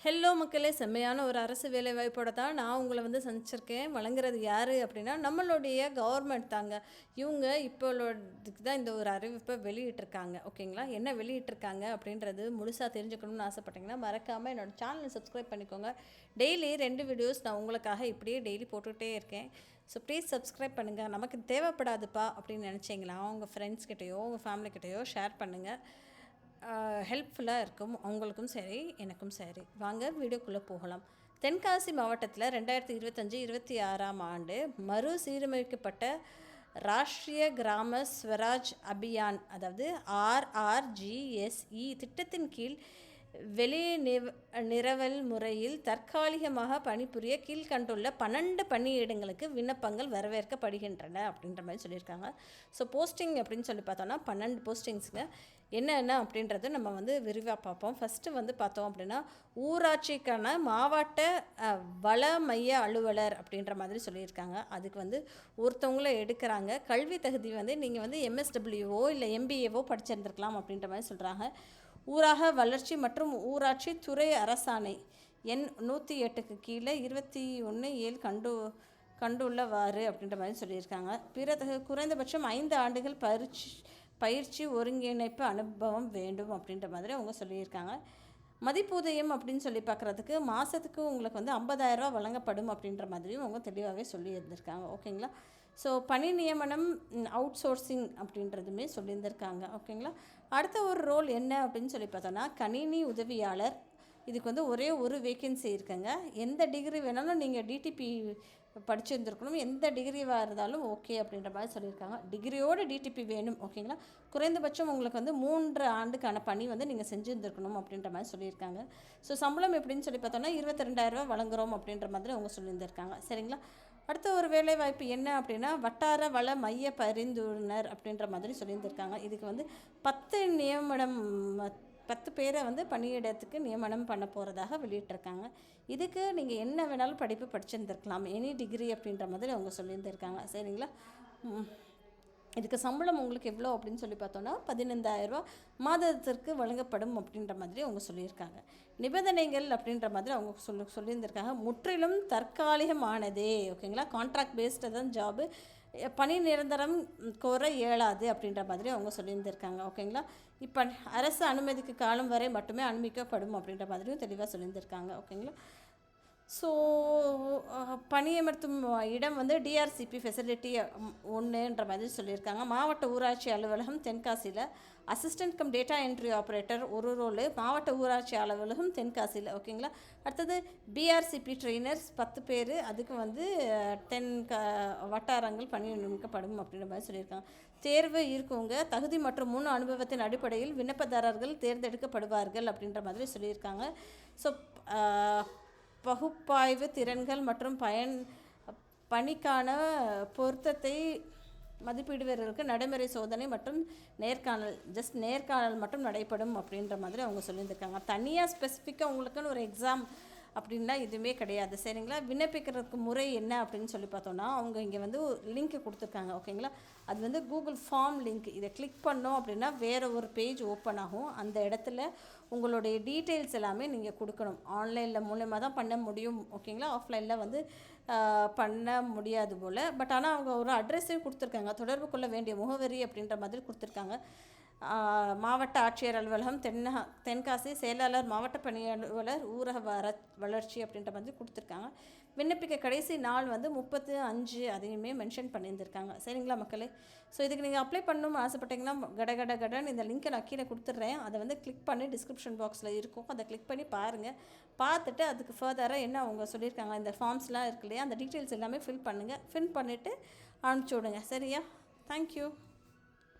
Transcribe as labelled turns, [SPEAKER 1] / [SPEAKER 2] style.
[SPEAKER 1] Hello மக்களே, செம்மையான ஒரு அரசு வேலைவாய்ப்போட தான் நான் உங்களை வந்து சந்திச்சிருக்கேன். வழங்குறது யார் அப்படின்னா நம்மளுடைய கவர்மெண்ட் தாங்க. இவங்க இப்போதுக்கு தான் இந்த ஒரு அறிவிப்பை வெளியிட்டிருக்காங்க. ஓகேங்களா, என்ன வெளியிட்டிருக்காங்க அப்படின்றது முழுசாக தெரிஞ்சுக்கணும்னு ஆசைப்பட்டீங்கன்னா மறக்காமல் என்னோடய சேனலை சப்ஸ்கிரைப் பண்ணிக்கோங்க. டெய்லி 2 வீடியோஸ் நான் உங்களுக்காக இப்படியே டெய்லி போட்டுகிட்டே இருக்கேன். ஸோ ப்ளீஸ் சப்ஸ்கிரைப் பண்ணுங்கள். நமக்கு தேவைப்படாதுப்பா அப்படின்னு நினச்சிங்களா உங்கள் ஃப்ரெண்ட்ஸ்கிட்டையோ உங்கள் ஃபேமிலிக்கிட்டையோ ஷேர் பண்ணுங்கள். ஹெல்ப்ஃபுல்லாக இருக்கும், அவங்களுக்கும் சரி எனக்கும் சரி. வாங்க வீடியோக்குள்ளே போகலாம். தென்காசி மாவட்டத்தில் 2025-26ஆம் ஆண்டு மறுசீரமைக்கப்பட்ட ராஷ்ட்ரிய கிராம ஸ்வராஜ் அபியான், அதாவது RRGSE திட்டத்தின் கீழ் நிரவல் முறையில் தற்காலிகமாக பணிபுரிய கீழ்கண்டுள்ள 12 பணியிடங்களுக்கு விண்ணப்பங்கள் வரவேற்கப்படுகின்றன அப்படின்ற மாதிரி சொல்லியிருக்காங்க. ஸோ போஸ்டிங் அப்படின்னு சொல்லி பார்த்தோன்னா 12 போஸ்டிங்ஸுங்க. என்னென்ன அப்படின்றது நம்ம வந்து விரிவாக பார்ப்போம். ஃபஸ்ட்டு வந்து பார்த்தோம் அப்படின்னா ஊராட்சிக்கான மாவட்ட வள மைய அலுவலர் அப்படின்ற மாதிரி சொல்லியிருக்காங்க. அதுக்கு வந்து ஒருத்தவங்கள எடுக்கிறாங்க. கல்வி தகுதி வந்து நீங்கள் வந்து MSWO இல்லை MBAவோ படிச்சிருந்துருக்கலாம் அப்படின்ற மாதிரி சொல்கிறாங்க. ஊரக வளர்ச்சி மற்றும் ஊராட்சி துறை அரசாணை எண் 108க்கு கீழே 21/7 கண்டுள்ளவாறு அப்படின்ற மாதிரி சொல்லியிருக்காங்க. பிறகு குறைந்தபட்சம் 5 ஆண்டுகள் பயிற்சி ஒருங்கிணைப்பு அனுபவம் வேண்டும் அப்படின்ற மாதிரி அவங்க சொல்லியிருக்காங்க. மதிப்பூதியம் அப்படின்னு சொல்லி பார்க்குறதுக்கு மாதத்துக்கு உங்களுக்கு வந்து 50,000 ரூபா வழங்கப்படும் அப்படின்ற மாதிரியும் அவங்க தெளிவாகவே சொல்லியிருந்திருக்காங்க. ஓகேங்களா. ஸோ பணி நியமனம் அவுட் சோர்சிங் அப்படின்றதுமே சொல்லியிருந்திருக்காங்க. ஓகேங்களா. அடுத்த ஒரு ரோல் என்ன அப்படின்னு சொல்லி பார்த்தோன்னா கணினி உதவியாளர். இதுக்கு வந்து ஒரே ஒரு வேக்கன்சி இருக்குங்க. எந்த டிகிரி வேணாலும் நீங்கள் DTP படிச்சுருந்துருக்கணும், எந்த டிகிரிவாக இருந்தாலும் ஓகே அப்படின்ற மாதிரி சொல்லியிருக்காங்க. டிகிரியோடு DTP வேணும். ஓகேங்களா. குறைந்தபட்சம் உங்களுக்கு வந்து 3 ஆண்டுக்கான பணி வந்து நீங்கள் செஞ்சுருந்துருக்கணும் அப்படின்ற மாதிரி சொல்லியிருக்காங்க. ஸோ சம்பளம் எப்படின்னு சொல்லி பார்த்தோன்னா 22,000 ரூபா வழங்குகிறோம் அப்படின்ற மாதிரி அவங்க சொல்லியிருந்திருக்காங்க. சரிங்களா. அடுத்த ஒரு வேலைவாய்ப்பு என்ன அப்படின்னா வட்டார வள மைய பரிந்துரைஞர் அப்படின்ற மாதிரி சொல்லியிருந்திருக்காங்க. இதுக்கு வந்து 10 பேரை வந்து பணியிடத்துக்கு நியமனம் பண்ண போகிறதாக வெளியிட்டிருக்காங்க. இதுக்கு நீங்கள் என்ன வேணாலும் படிப்பு படிச்சுருந்துருக்கலாம், எனி டிகிரி அப்படின்ற மாதிரி அவங்க சொல்லியிருந்திருக்காங்க. சரிங்களா. இதுக்கு சம்பளம் உங்களுக்கு எவ்வளோ அப்படின்னு சொல்லி பார்த்தோன்னா 15,000 ரூபா மாதத்திற்கு வழங்கப்படும் அப்படின்ற மாதிரி அவங்க சொல்லியிருக்காங்க. நிபந்தனைகள் அப்படின்ற மாதிரி அவங்க சொல்லியிருந்திருக்காங்க. முற்றிலும் தற்காலிகமானதே. ஓகேங்களா. கான்ட்ராக்ட் பேஸ்டு தான் ஜாபு. பணி நிரந்தரம் கோர இயலாது அப்படின்ற மாதிரி அவங்க சொல்லியிருந்திருக்காங்க. ஓகேங்களா. இப்போ அரசு அனுமதிக்கு காலம் வரை மட்டுமே அனுமதிக்கப்படும் அப்படின்ற மாதிரியும் தெளிவாக சொல்லியிருந்திருக்காங்க. ஓகேங்களா. ஸோ பணியமர்த்தும் இடம் வந்து DRCP ஃபெசிலிட்டி 1ன்ற மாதிரி சொல்லியிருக்காங்க. மாவட்ட ஊராட்சி அலுவலகம் தென்காசியில், assistant come data entry operator ஒரு ரோலு, மாவட்ட ஊராட்சி அலுவலகம் தென்காசியில். ஓகேங்களா. அடுத்தது BRCP ட்ரெயினர்ஸ் 10 பேர், அதுக்கு வந்து 10 வட்டாரங்கள் பணி நியமிக்கப்படும் அப்படின்ற மாதிரி சொல்லியிருக்காங்க. தேர்வு இருக்கவங்க தகுதி மற்றும் முன் அனுபவத்தின் அடிப்படையில் விண்ணப்பதாரர்கள் தேர்ந்தெடுக்கப்படுவார்கள் அப்படின்ற மாதிரி சொல்லியிருக்காங்க. ஸோ பகுப்பாய்வு திறன்கள் மற்றும் பணிக்கான பொருத்தத்தை மதிப்பீடுவர்களுக்கு நடைமுறை சோதனை மற்றும் நேர்காணல் மட்டும் நடைபெறும் அப்படின்ற மாதிரி அவங்க சொல்லியிருந்திருக்காங்க. தனியாக ஸ்பெசிஃபிக்காக உங்களுக்குன்னு ஒரு எக்ஸாம் அப்படின்லாம் எதுவுமே கிடையாது. சரிங்களா. விண்ணப்பிக்கிறதுக்கு முறை என்ன அப்படின்னு சொல்லி பார்த்தோன்னா அவங்க இங்கே வந்து லிங்க் கொடுத்துருக்காங்க. ஓகேங்களா. அது வந்து கூகுள் ஃபார்ம் லிங்க். இதை கிளிக் பண்ணோம் அப்படின்னா வேறு ஒரு பேஜ் ஓப்பன் ஆகும். அந்த இடத்துல உங்களுடைய டீட்டெயில்ஸ் எல்லாமே நீங்கள் கொடுக்கணும். ஆன்லைனில் மூலமாக தான் பண்ண முடியும். ஓகேங்களா. ஆஃப்லைனில் வந்து பண்ண முடியாது போல். பட் ஆனால் அவங்க ஒரு அட்ரெஸ்ஸையும் கொடுத்துருக்காங்க. தொடர்பு கொள்ள வேண்டிய முகவரி அப்படின்ற மாதிரி கொடுத்துருக்காங்க. மாவட்ட ஆட்சியர் அலுவலகம் தென்காசி, செயலாளர் மாவட்ட பணி அலுவலர் ஊரக வளர்ச்சி அப்படின்ற மாதிரி கொடுத்துருக்காங்க. விண்ணப்பிக்க கடைசி நாள் வந்து 30/5 அதையுமே மென்ஷன் பண்ணியிருந்திருக்காங்க. சரிங்களா மக்களே. ஸோ இதுக்கு நீங்கள் அப்ளை பண்ணணும்னு ஆசைப்பட்டீங்கன்னா கடன்னு இந்த லிங்க்கை நான் கீழே கொடுத்துட்றேன். அதை வந்து கிளிக் பண்ணி டிஸ்கிரிப்ஷன் பாக்ஸில் இருக்கும், அதை கிளிக் பண்ணி பாருங்கள். பார்த்துட்டு அதுக்கு ஃபர்தராக என்ன அவங்க சொல்லியிருக்காங்க, இந்த ஃபார்ம்ஸ்லாம் இருக்கு இல்லையா, அந்த டீட்டெயில்ஸ் எல்லாமே ஃபில் பண்ணிவிட்டு அனுப்பிச்சி விடுங்க. சரியா. தேங்க்யூ.